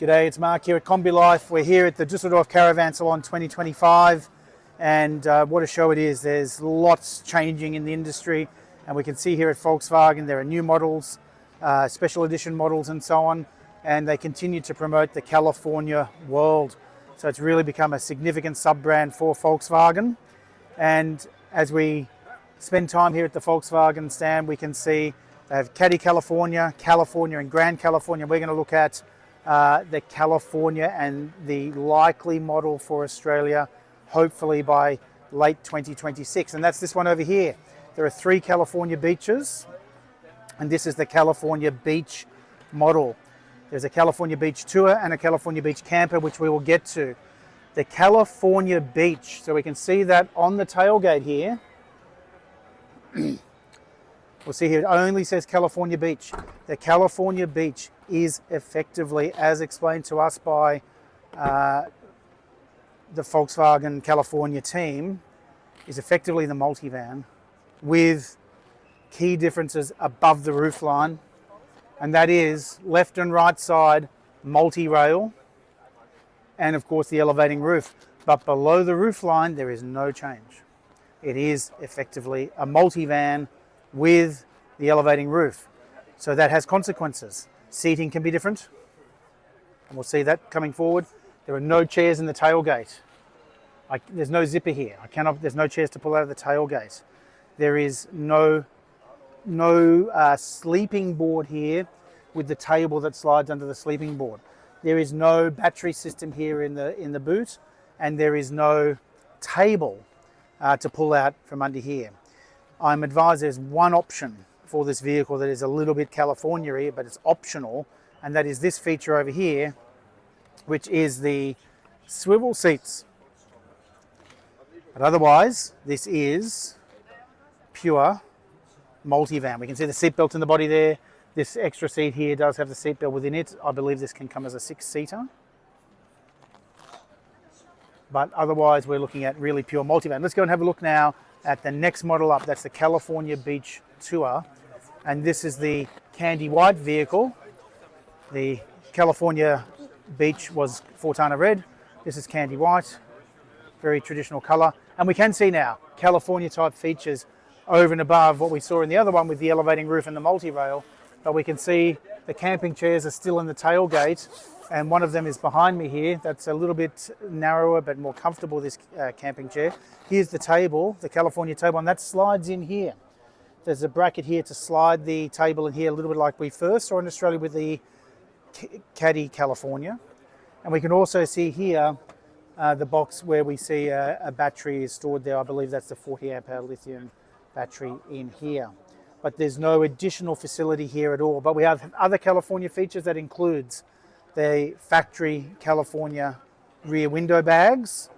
G'day, it's Mark here at Combi Life. We're here at the Düsseldorf Caravan Salon 2025, and what a show it is. There's lots changing in the industry, and we can see here at Volkswagen there are new models, special edition models and so on, and they continue to promote the California world. So it's really become a significant sub-brand for Volkswagen, and as we spend time here at the Volkswagen stand, we can see they have Caddy California, California and Grand California. We're going to look at the California and the likely model for Australia, hopefully by late 2026. And that's this one over here. There are 3 California beaches, and this is the California Beach model. There's a California Beach Tour and a California Beach Camper, which we will get to. The California Beach, so we can see that on the tailgate here. We'll see here, it only says California Beach. The California Beach is effectively, as explained to us by the Volkswagen California team, is effectively the multivan with key differences above the roofline, and that is left and right side multi-rail, and of course the elevating roof. But below the roofline, there is no change. It is effectively a multivan with the elevating roof. So that has consequences. Seating can be different, and we'll see that coming forward. There are no chairs in the tailgate. There's no zipper here. There's no chairs to pull out of the tailgate. There is no sleeping board here with the table that slides under the sleeping board. There is no battery system here in the boot, and there is no table to pull out from under here. I'm advised there's one option for this vehicle that is a little bit California-y, but it's optional, and that is this feature over here, which is the swivel seats. But otherwise, this is pure multivan. We can see the seatbelt in the body there. This extra seat here does have the seatbelt within it. I believe this can come as a 6-seater. But otherwise, we're looking at really pure multivan. Let's go and have a look now at the next model up. That's the California Beach Tour, and this is the candy white vehicle. The California Beach was Fortana red. This is candy white, very traditional color, and we can see now California type features over and above what we saw in the other one with the elevating roof and the multi-rail. But we can see the camping chairs are still in the tailgate, and one of them is behind me here. That's a little bit narrower but more comfortable, this camping chair. Here's the table, the California table, and that slides in here. There's a bracket here to slide the table in here, a little bit like we first saw in Australia with the Caddy California. And we can also see here the box where we see a battery is stored there. I believe that's the 40 amp hour lithium battery in here. But there's no additional facility here at all. But we have other California features that includes the factory California rear window bags.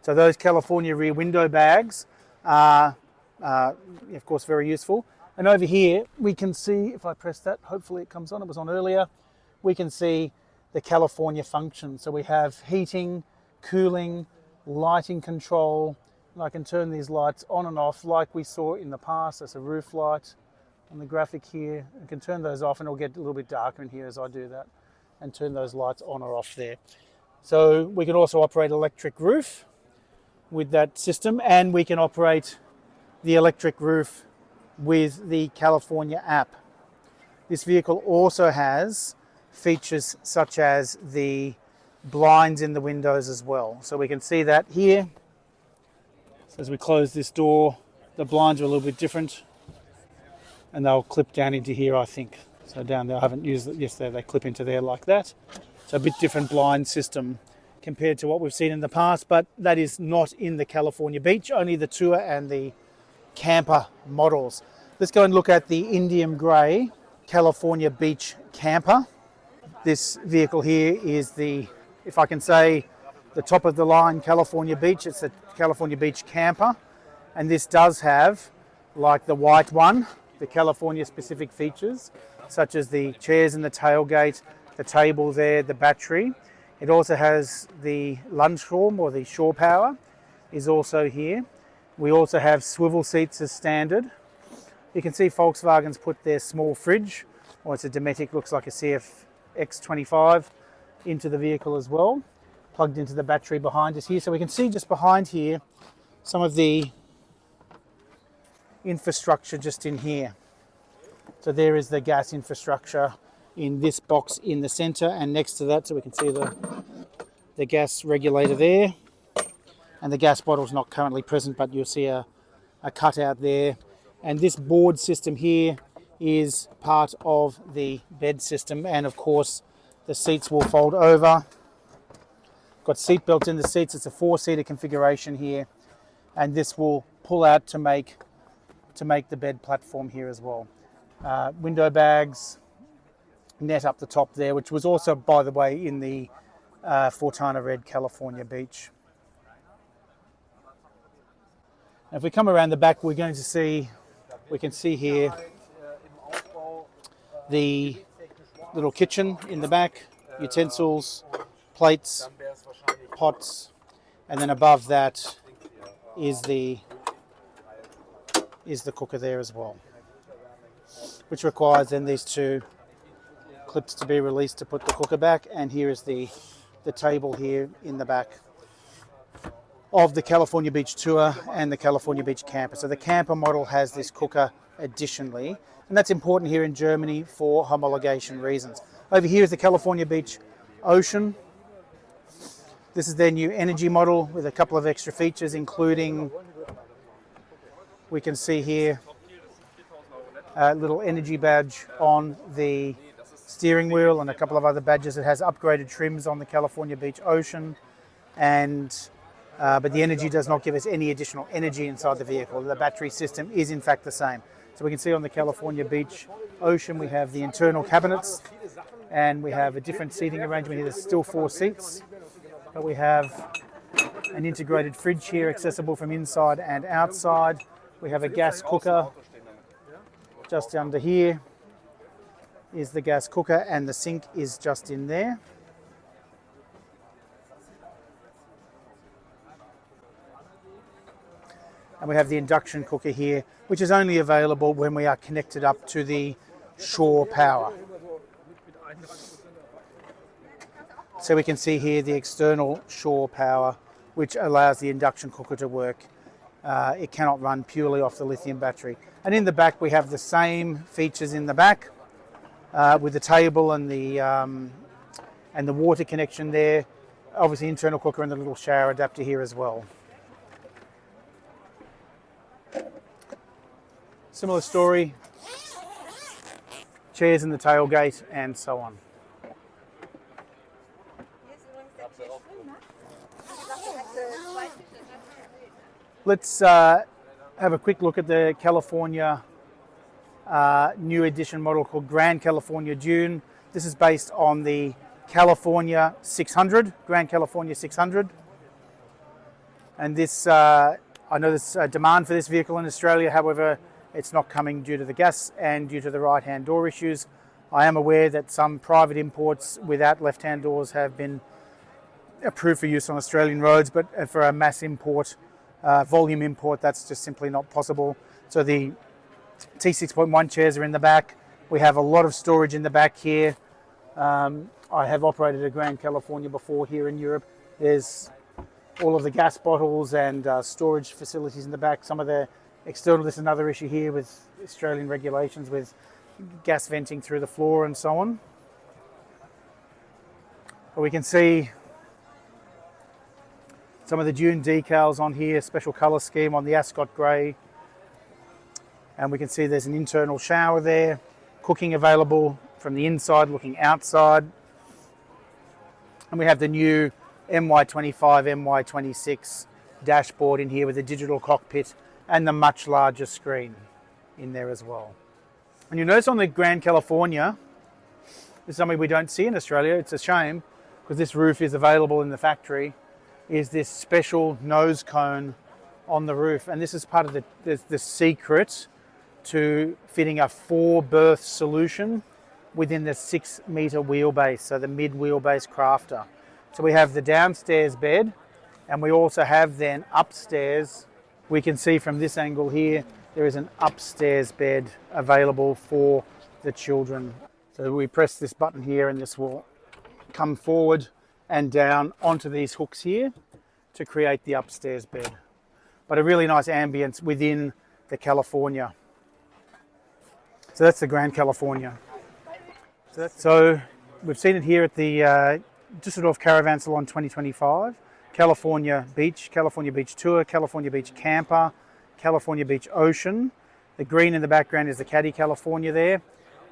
So those California rear window bags are, of course, very useful. And over here, we can see, if I press that, hopefully it comes on, it was on earlier, we can see the California function. So we have heating, cooling, lighting control, and I can turn these lights on and off like we saw in the past. That's a roof light on the graphic here. I can turn those off, and it'll get a little bit darker in here as I do that, and turn those lights on or off there. So we can also operate electric roof with that system, and we can operate the electric roof with the California app. This vehicle also has features such as the blinds in the windows as well. So we can see that here. So as we close this door, the blinds are a little bit different, and they'll clip down into here, I think. So down there, I haven't used it yesterday, they clip into there like that. So a bit different blind system compared to what we've seen in the past, but that is not in the California Beach, only the Tour and the Camper models. Let's go and look at the Indium Grey California Beach Camper. This vehicle here is the, if I can say, the top of the line California Beach. It's the California Beach Camper, and this does have, like the white one, the California specific features such as the chairs in the tailgate, the table there, the battery. It also has the lunchroom, or the shore power is also here. We also have swivel seats as standard. You can see Volkswagen's put their small fridge or it's a Dometic, looks like a CFX25 into the vehicle as well, plugged into the battery behind us here. So we can see just behind here some of the infrastructure just in here. So there is the gas infrastructure in this box in the center, and next to that, so we can see the gas regulator there, and the gas bottle's not currently present, but you'll see a cutout there. And this board system here is part of the bed system, and of course the seats will fold over. Got seat belts in the seats. It's a 4-seater configuration here, and this will pull out to make the bed platform here as well. Window bags, net up the top there, which was also, by the way, in the Fortana Red California Beach. If we come around the back, we can see here the little kitchen in the back, utensils, plates, pots, and then above that is the cooker there as well, which requires then these two clips to be released to put the cooker back. And here is the table here in the back of the California Beach Tour and the California Beach Camper. So the camper model has this cooker additionally, and that's important here in Germany for homologation reasons. Over here is the California Beach Ocean. This is their new energy model with a couple of extra features, including, we can see here, a little energy badge on the steering wheel and a couple of other badges. It has upgraded trims on the California Beach Ocean, and but the energy does not give us any additional energy inside the vehicle. The battery system is in fact the same. So we can see on the California Beach Ocean we have the internal cabinets, and we have a different seating arrangement here. There's still 4 seats, but we have an integrated fridge here accessible from inside and outside. We have a gas cooker. Just under here is the gas cooker, and the sink is just in there. And we have the induction cooker here, which is only available when we are connected up to the shore power. So we can see here the external shore power, which allows the induction cooker to work. It cannot run purely off the lithium battery. And in the back we have the same features in the back, with the table and the water connection there. Obviously internal cooker and the little shower adapter here as well. Similar story, chairs in the tailgate and so on. Let's have a quick look at the California new edition model called Grand California Dune. This is based on the California 600, Grand California 600. And this, I know there's a demand for this vehicle in Australia, however, it's not coming due to the gas and due to the right-hand door issues. I am aware that some private imports without left-hand doors have been approved for use on Australian roads, but for a mass import, volume import, that's just simply not possible. So the T6.1 chairs are in the back. We have a lot of storage in the back here. I have operated a Grand California before here in Europe. There's all of the gas bottles and storage facilities in the back. Some of the external, this is another issue here with Australian regulations with gas venting through the floor and so on. But we can see some of the Dune decals on here, special colour scheme on the Ascot Grey. And we can see there's an internal shower there, cooking available from the inside looking outside. And we have the new MY25, MY26 dashboard in here with a digital cockpit and the much larger screen in there as well. And you'll notice on the Grand California, this is something we don't see in Australia. It's a shame because this roof is available in the factory, is this special nose cone on the roof. And this is part of the secret to fitting a 4-berth solution within the 6-metre wheelbase, so the mid-wheelbase crafter. So we have the downstairs bed, and we also have then upstairs. We can see from this angle here, there is an upstairs bed available for the children. So we press this button here and this will come forward and down onto these hooks here to create the upstairs bed. But a really nice ambience within the California. So that's the Grand California. So we've seen it here at the Düsseldorf Caravan Salon 2025. California Beach Tour, California Beach Camper, California Beach Ocean. The green in the background is the Caddy California there.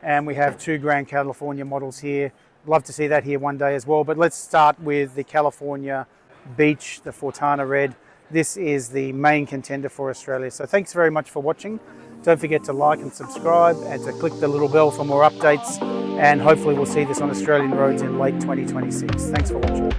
And we have 2 Grand California models here. I'd love to see that here one day as well. But let's start with the California Beach, the Fortana Red. This is the main contender for Australia. So thanks very much for watching. Don't forget to like and subscribe and to click the little bell for more updates. And hopefully we'll see this on Australian roads in late 2026. Thanks for watching.